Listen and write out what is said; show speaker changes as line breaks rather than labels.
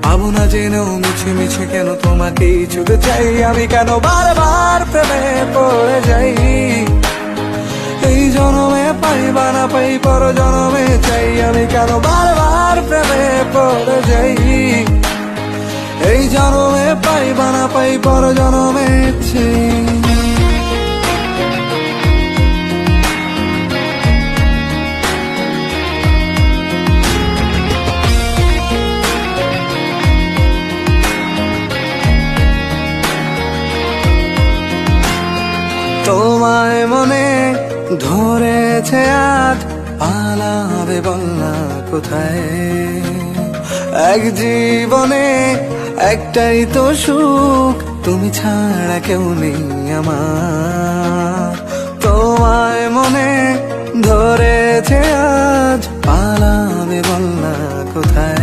ভাবনা জেনেও মিছে মিছে কেন তোমাকেই ছুতে চাই আমি, কেন বারবার প্রেমে পড়ে যাই। এই জনমে পাই বা না পাই পর জনমে চাই আমি, কেন বারবার প্রেমে পড়ে যাই। এই জনমে পাই বা না পাই পর জনমে চাই। তোমায় মনে ধরেছে আজ, পালাবে বলনা কোথায়। এক জীবনে একটাই তো সুখ, তুমি ছাড়া কেউ নেই আমার। তোমায় মনে ধরেছে আজ, পালাবে বলনা কোথায়।